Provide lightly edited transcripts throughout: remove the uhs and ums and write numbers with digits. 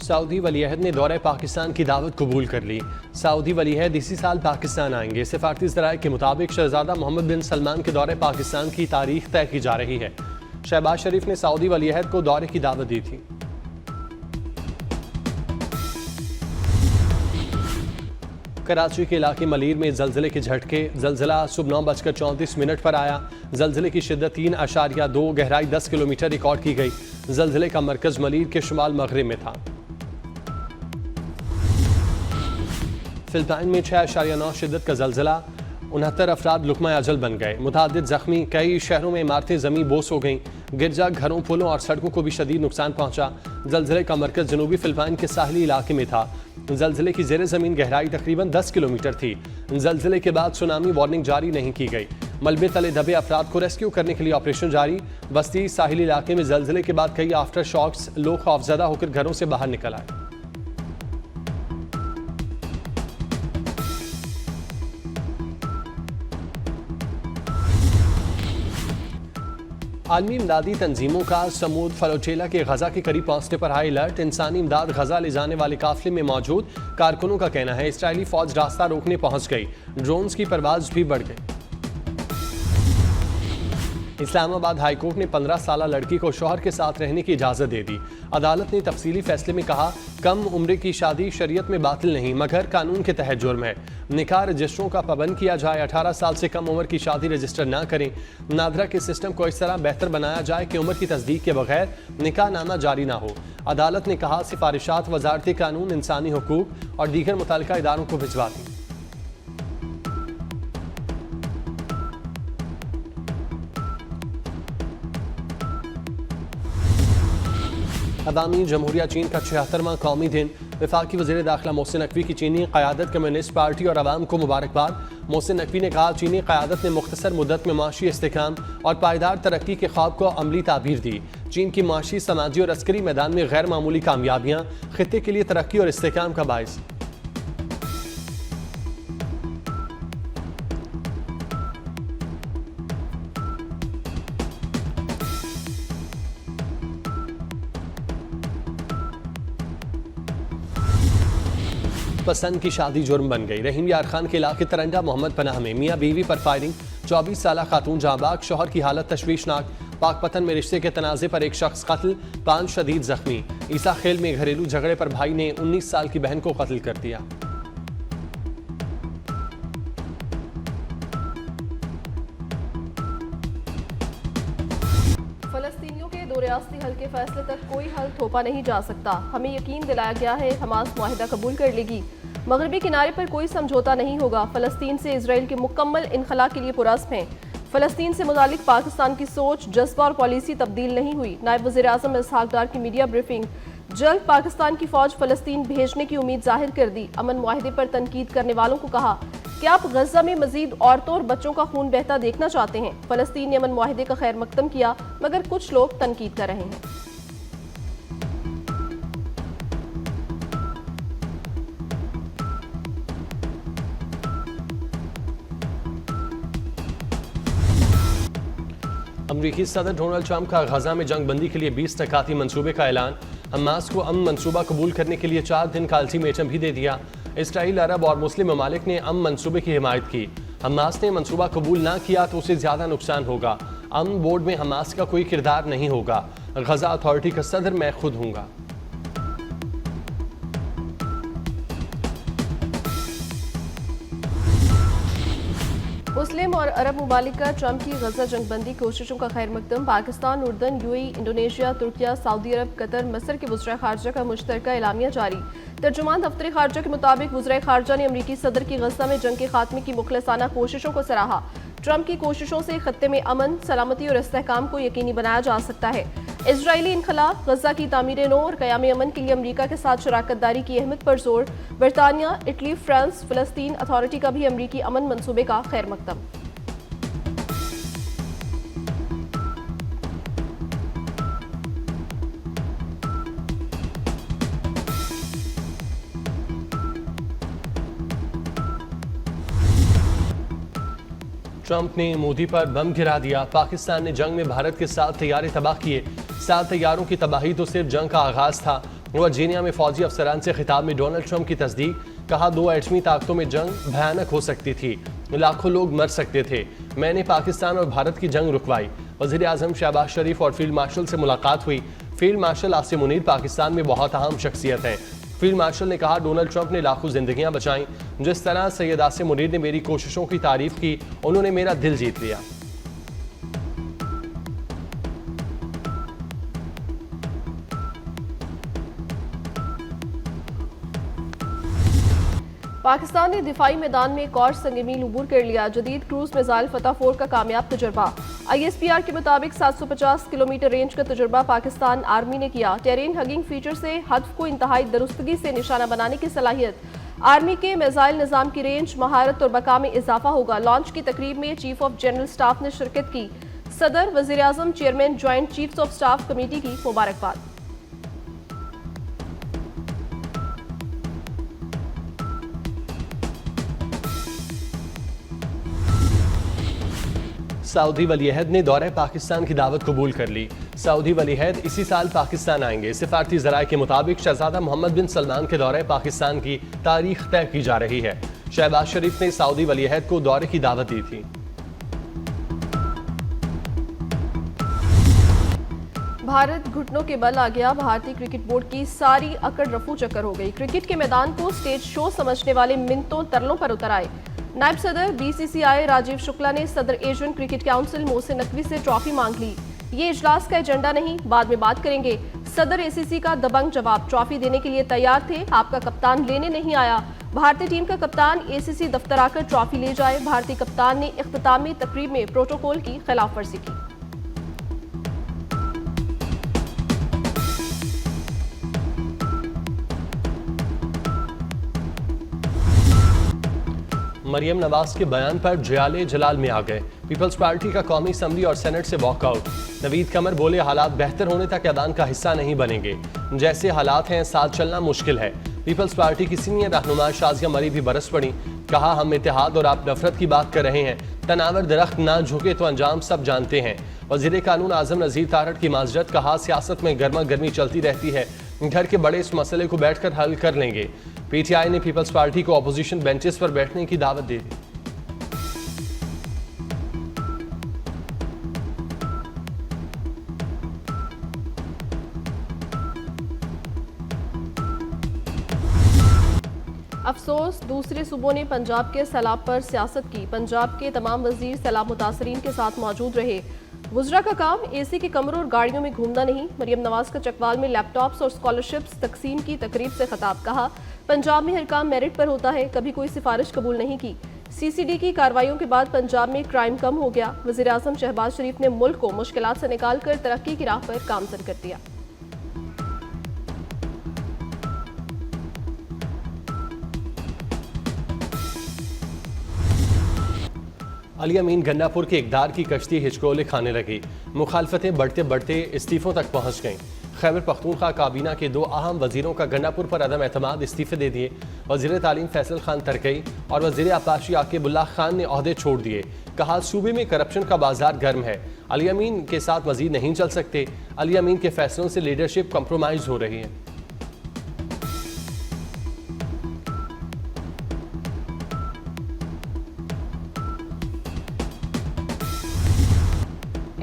Saudi वलीअहद ने दौरे पाकिस्तान की दावत कबूल कर ली। सऊदी वलीअहद इसी साल पाकिस्तान आएंगे। सिफारती ज़राए के मुताबिक शहजादा मोहम्मद बिन सलमान के दौरे पाकिस्तान की तारीख तय की जा रही है। शहबाज शरीफ ने सऊदी वलीअहद को दौरे की दावत दी थी। कराची के इलाके मलीर में जलजिले के झटके। जलजिला सुबह 9:34 पर आया। जलजिले की शिद्दत 3.2, गहराई 10 किलोमीटर रिकॉर्ड की गई। जलजिले का मरकज मलीर के शुमाल मगरिब में था। फिलिपाइन में 6.9 शिद्दत का जलजिला। 69 अफराद लुकमा अजल बन गए। मुतादिद जख्मी। कई शहरों में इमारतें ज़मीं बोस हो गईं। गिरजा घरों, पुलों और सड़कों को भी शदीद नुकसान पहुंचा। जलजिले का मरकज जनूबी फिलिपाइन के साहली इलाके में था। जलजिले की ज़ेरे ज़मीन गहराई तकरीबन 10 किलोमीटर थी। जलजिले के बाद सुनामी वार्निंग जारी नहीं की गई। मलबे तले दबे अफराद को रेस्क्यू करने के लिए ऑपरेशन जारी। बस्ती साहिली इलाके में जलजिले के बाद कई आफ्टर शॉक्स। लोग खौफजदा होकर घरों से बाहर निकल आए। आलमी इमदादी तंजीमों का समूद फलोचेला के गजा के करीब पहुंचने पर हाई अलर्ट। इंसानी इमदाद गजा ले जाने वाले काफिले में मौजूद कारकुनों का कहना है इसराइली फौज रास्ता रोकने पहुंच गई। ड्रोन्स की परवाज भी बढ़ गई। इस्लामाबाद हाईकोर्ट ने 15 साल लड़की को शौहर के साथ रहने की इजाज़त दे दी। अदालत ने तफसीली फैसले में कहा, कम उम्र की शादी शरीयत में बातिल नहीं मगर कानून के तहत जुर्म है। निकाह रजिस्ट्रों का पाबंद किया जाए। 18 साल से कम उम्र की शादी रजिस्टर ना करें। नादरा के सिस्टम को इस तरह बेहतर बनाया जाए कि उम्र की तस्दीक के बगैर निकाह नामा जारी ना हो। अदालत ने कहा, सिफारिशात वजारत कानून, इंसानी हुकूक और दीगर मुतल्लिका इदारों को भिजवा दी। अवामी जमहूरिया चीन का 76वां कौमी दिन। वफाकी वज़ीर दाखिला मोहसिन नकवी की चीनी क़यादत कम्युनिस्ट पार्टी और आवाम को मुबारकबाद। मोहसिन नकवी ने कहा, चीनी क़यादत ने मुख्तसर मुद्दत में माशी इस्तेहकाम और पायदार तरक्की के ख्वाब को अमली ताबीर दी। चीन की माशी, समाजी और अस्करी मैदान में गैर मामूली कामयाबियाँ खित्ते के लिए तरक्की और इस्तेहकाम का बाइस। पसंद की शादी जुर्म बन गई। रहीम यार खान के इलाके तरंगा मोहम्मद पनाह में मियाँ बीवी पर फायरिंग। 24 साल खातून जांबाग, शौहर की हालत तशवीशनाक। पाकपतन में रिश्ते के तनाज़े पर एक शख्स कत्ल, 5 शदीद जख्मी। ईसा खेल में घरेलू झगड़े पर भाई ने 19 साल की बहन को कत्ल कर दिया। फलस्तीनियों के दो रियासती हल के फैसले तक कोई हल थोपा नहीं जा सकता। हमें यकीन दिलाया गया है हमास मुआहिदा कबूल कर लेगी। मगरबी किनारे पर कोई समझौता नहीं होगा। फलस्तीन से इसराइल के मुकम्मल इनखला के लिए पुरस्म हैं। फलस्तीन से मुतालिक पाकिस्तान की सोच, जज्बा और पॉलिसी तब्दील नहीं हुई। नायब वज़ीर आज़म इसहाक डार की मीडिया ब्रीफिंग। जल्द पाकिस्तान की फौज फलस्तीन भेजने की उम्मीद जाहिर कर दी। अमन मुआहिदे पर तनकीद करने वालों को कहा कि आप गजा में मजीद औरतों और बच्चों का खून बहता देखना चाहते हैं। फलस्तीन ने अमन मुआहिदे का खैर मकदम किया मगर कुछ लोग तनकीद कर रहे हैं। अमरीकी सदर डोनाल्ड ट्रंप का गजा में जंग बंदी के लिए 20 टकाती मंसूबे का ऐलान। हमास को अमन मंसूबा कबूल करने के लिए 4 दिन का अल्टीमेटम भी दे दिया। इसराइल, अरब और मुस्लिम ममालिक ने अमन मंसूबे की हिमायत की। हमास ने मंसूबा कबूल ना किया तो उसे ज़्यादा नुकसान होगा। अमन बोर्ड में हमास का कोई किरदार नहीं होगा। गजा अथॉरिटी का सदर मैं खुद हूँगा। मुस्लिम और अरब ममालिक का ट्रंप की गजा जंगबंदी कोशिशों का खैर मकदम। पाकिस्तान, उर्दन, यूएई, इंडोनेशिया, तुर्किया, सऊदी अरब, कतर, मसर के वज़ीर ख़ारजा का मुश्तरका एलामिया जारी। तर्जुमान दफ्तर ख़ारजा के मुताबिक वज़ीर ख़ारजा ने अमरीकी सदर की गजा में जंग के खात्मे की मुखलसाना कोशिशों को सराहा। ट्रंप की कोशिशों से खत्ते में अमन, सलामती और इस्तेहकाम को यकीनी बनाया जा सकता है। इजरायली इनखला, गजा की तामीर नो और क़याम अमन के लिए अमरीका के साथ शराकत दारी की अहमियत पर जोर। बरतानिया, इटली, फ्रांस, फ़लस्तीन अथॉरिटी का भी अमरीकी अमन मनसूबे का खैर मकदम। ट्रंप ने मोदी पर बम गिरा दिया। पाकिस्तान ने जंग में भारत के 7 तैयारे तबाह किए। 7 तैयारों की तबाही तो सिर्फ जंग का आगाज था। वर्जीनिया में फौजी अफसरान से खिताब में डोनाल्ड ट्रंप की तस्दीक, कहा 2 एटमी ताकतों में जंग भयानक हो सकती थी, लाखों लोग मर सकते थे, मैंने पाकिस्तान और भारत की जंग रुकवाई। वज़ीर आज़म शहबाज शरीफ और फील्ड मार्शल से मुलाकात हुई। फील्ड मार्शल आसिम मुनीर पाकिस्तान में बहुत अहम शख्सियत हैं। फील्ड मार्शल ने कहा डोनाल्ड ट्रंप ने लाखों जिंदगियां बचाईं, जिस तरह सैयद आसिम मुनीर ने मेरी कोशिशों की तारीफ की, उन्होंने मेरा दिल जीत लिया। पाकिस्तान ने दिफाई मैदान में एक और संग मील अबूर कर लिया। जदीद क्रूज मिसाइल फतह 4 का कामयाब तजुर्बा। ISPR के मुताबिक 750 किलोमीटर रेंज का तजुर्बा पाकिस्तान आर्मी ने किया। टेरेन हगिंग फीचर से हदफ को इंतहाई दुरुस्तगी से निशाना बनाने की सलाहियत। आर्मी के मिसाइल निज़ाम की रेंज, महारत और बका में इजाफा होगा। लॉन्च की तकरीब में चीफ ऑफ जनरल स्टाफ ने शिरकत की। सदर, वज़ीर आज़म, chairman joint chiefs of staff committee की मुबारकबाद। सऊदी वलीअहद ने दौरे पाकिस्तान की दावत कबूल कर ली। सऊदी वलीअहद इसी साल पाकिस्तान आएंगे। सिफारती ज़राए के मुताबिक शहजादा मोहम्मद बिन सलमान के दौरे पाकिस्तान की तारीख तय की जा रही है। शहबाज शरीफ ने सऊदी वलीअहद को दौरे की दावत दी थी। भारत घुटनों के बल आ गया। भारतीय क्रिकेट बोर्ड की सारी अकड़ रफू चक्कर हो गई। क्रिकेट के मैदान को स्टेज शो समझने वाले मिन्नतों तरलों पर उतर आए। नायब सदर BCCI राजीव शुक्ला ने सदर Asian cricket council Mohsin Naqvi से ट्रॉफी मांग ली। ये इजलास का एजेंडा नहीं, बाद में बात करेंगे। सदर ACC का दबंग जवाब, ट्रॉफी देने के लिए तैयार थे, आपका कप्तान लेने नहीं आया। भारतीय टीम का कप्तान ACC दफ्तर आकर ट्रॉफी ले जाए। भारतीय कप्तान ने इख्तितामी तकरीब में प्रोटोकॉल की खिलाफवर्जी की। मरियम नवाज के बयान पर जयाले जलाल में आ गए। पीपल्स पार्टी का कौमी असम्बली और सेनेट से वॉकआउट। नवीद कमर बोले हालात बेहतर होने तक ऐवान का हिस्सा नहीं बनेंगे, जैसे हालात हैं साथ चलना मुश्किल है। पीपल्स पार्टी की सीनियर रहनुमा शाजिया मरी भी बरस पड़ी। कहा हम इत्तेहाद और आप नफरत की बात कर रहे हैं। तनावर दरख्त ना झुके तो अंजाम सब जानते हैं। वजीर कानून आजम नज़ीर तारड़ की माजरत। कहा सियासत में गर्मा गर्मी चलती रहती है, घर के बड़े इस मसले को बैठकर हल कर लेंगे। PTI ने पीपल्स पार्टी को अपोजिशन बेंचेस पर बैठने की दावत दे दी। अफसोस, दूसरे सूबों ने पंजाब के सैलाब पर सियासत की। पंजाब के तमाम वजीर सैलाब मुतासरीन के साथ मौजूद रहे। वुज़रा का काम AC के कमरों और गाड़ियों में घूमना नहीं। मरियम नवाज का चकवाल में लैपटॉप्स और स्कॉलरशिप्स तकसीम की तकरीब से खिताब। कहा पंजाब में हर काम मेरिट पर होता है, कभी कोई सिफारिश कबूल नहीं की। CCD की कार्रवाइयों के बाद पंजाब में क्राइम कम हो गया। वज़ीर आज़म शहबाज शरीफ ने मुल्क को मुश्किलात से निकाल कर तरक्की की राह पर गामजन कर दिया। अली अमीन गन्नापुर के इकदार की कश्ती हिचकोले खाने लगी। मुखालफतें बढ़ते बढ़ते इस्तीफों तक पहुंच गईं। खैबर पख्तूनख्वा काबीना के 2 अहम वजीरों का गन्नापुर पर अदम एतमाद इस्तीफे दे दिए। वजीर तालीम फैसल खान तरकई और वजीर आपाशी आकिबुल्लाह खान ने ओहदे छोड़ दिए। कहा सूबे में करप्शन का बाजार गर्म है, अली अमीन के साथ मजीद नहीं चल सकते। अली अमीन के फैसलों से लीडरशिप कम्प्रोमाइज हो रही है।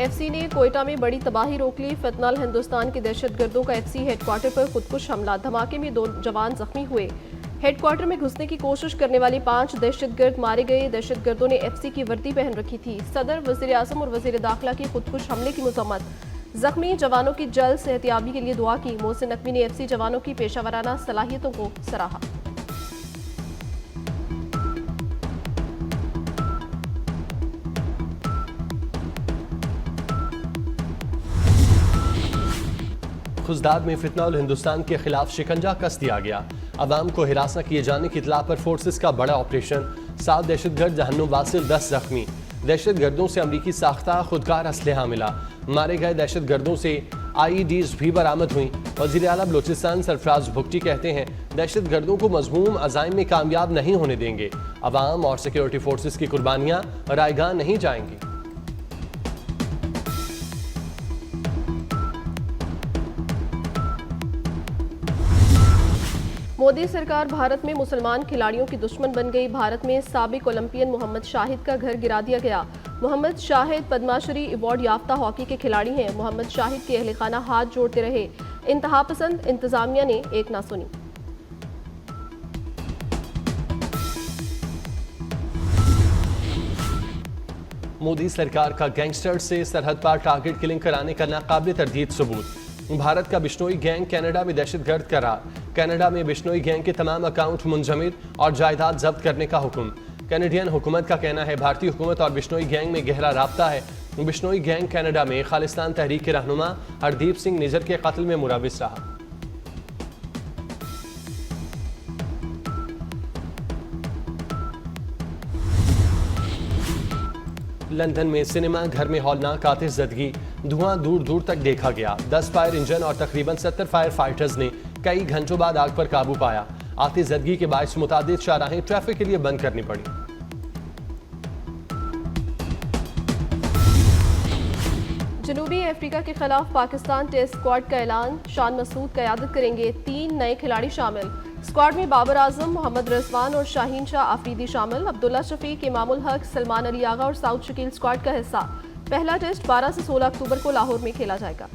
FC ने कोयटा में बड़ी तबाही रोक ली। फितनाल हिंदुस्तान के दहशतगर्दों का FC हेडक्वार्टर पर खुदकुश हमला। धमाके में 2 जवान जख्मी हुए। हेडक्वार्टर में घुसने की कोशिश करने वाले 5 दहशतगर्द मारे गए। दहशतगर्दों ने FC की वर्दी पहन रखी थी। सदर, वज़ीर आज़म और वज़ीर दाखिला की खुदकुश हमले की मजम्मत। जख्मी जवानों की जल्द सेहतियाबी के लिए दुआ की। मोहसिन नकवी ने FC जवानों की पेशावराना सलाहियतों को सराहा। खुजदाद में फितनाउल हिंदुस्तान के खिलाफ शिकंजा कस दिया गया। अवाम को हिरासत किए जाने की इतला पर फोर्सेस का बड़ा ऑपरेशन। 7 दहशतगर्द जहन्नुम वासिल, 10 जख्मी। दहशतगर्दों से अमरीकी साख्ता खुदकार असलहा मिला। मारे गए दहशतगर्दों से IEDs भी बरामद हुई। वज़ीर आला बलोचिस्तान सरफराज भुगटी कहते हैं दहशतगर्दों को मज़मूम अज़ाइम में कामयाब नहीं होने देंगे। अवाम और सिक्योरिटी फोर्सेस की कुर्बानियाँ रायगां नहीं जाएंगी। मोदी सरकार भारत में मुसलमान खिलाड़ियों की दुश्मन बन गई। भारत में साबिक ओलंपियन मोहम्मद शाहिद का घर गिरा दिया गया। मोहम्मद शाहिद पद्माश्री अवार्ड याफ्ता हॉकी के खिलाड़ी हैं। मोहम्मद शाहिद के अहल खाना हाथ जोड़ते रहे। इंतहा पसंद इंतजामिया ने एक ना सुनी। मोदी सरकार का गैंगस्टर से सरहद पार टारगेट किलिंग कराने का नाकाबिल तरदीद सबूत। भारत का बिश्नोई गैंग कनाडा में दहशतगर्द करार। कनाडा में बिश्नोई गैंग के तमाम अकाउंट मुंजमद और जायदाद जब्त करने का हुक्म। कैनेडियन हुकूमत का कहना है भारतीय हुकूमत और बिश्नोई गैंग में गहरा राब्ता है। बिश्नोई गैंग कनाडा में खालिस्तान तहरीक के रहनुमा हरदीप सिंह निजर के कत्ल में मुलव्विस रहा। लंदन में सिनेमा घर में हौलनाक आतिशज़दगी, धुआं दूर दूर तक देखा गया। 10 फायर इंजन और तकरीबन 70 फायर फाइटर्स ने कई घंटों बाद आग पर काबू पाया। आतिशज़दगी के बायस मुतादिद शाहराहें ट्रैफिक के लिए बंद करनी पड़ी। जनूबी अफ्रीका के खिलाफ पाकिस्तान टेस्ट स्क्वाड का ऐलान। शान मसूद क़यादत करेंगे। 3 नए खिलाड़ी शामिल। स्क्वाड में बाबर आजम, मोहम्मद रिजवान और शाहीन शाह आफरीदी शामिल। अब्दुल्ला शफीक, इमामुल हक, सलमान अली आगा और साउद शकील स्क्वाड का हिस्सा। पहला टेस्ट 12 से 16 अक्टूबर को लाहौर में खेला जाएगा।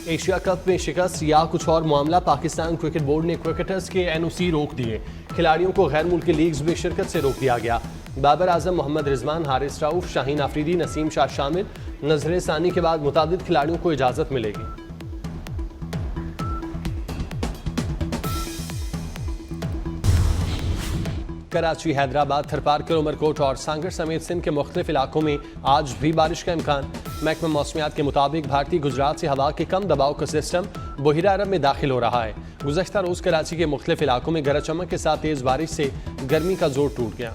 एशिया कप में शिकस्त या कुछ और मामला, पाकिस्तान क्रिकेट बोर्ड ने क्रिकेटर्स के NOC रोक दिए। खिलाड़ियों को गैर मुल्की लीग्स में शिरकत से रोक दिया गया। बाबर आजम, मोहम्मद रिजवान, हारिस रऊफ, शाहीन आफरीदी, नसीम शाह शामिल। नजर सानी के बाद मुतादिद खिलाड़ियों को इजाजत मिलेगी। कराची, हैदराबाद, थरपारकर, उमरकोट और सांगर समेत सिंध के मुख्तलिफ इलाकों में आज भी बारिश का इम्कान। महकमा मौसमियात के मुताबिक भारतीय गुजरात से हवा के कम दबाव का सिस्टम बहिरा अरब में दाखिल हो रहा है। गुज़श्ता रोज़ कराची के मुख्तलिफ इलाकों में गरज चमक के साथ तेज़ बारिश से गर्मी का जोर टूट गया।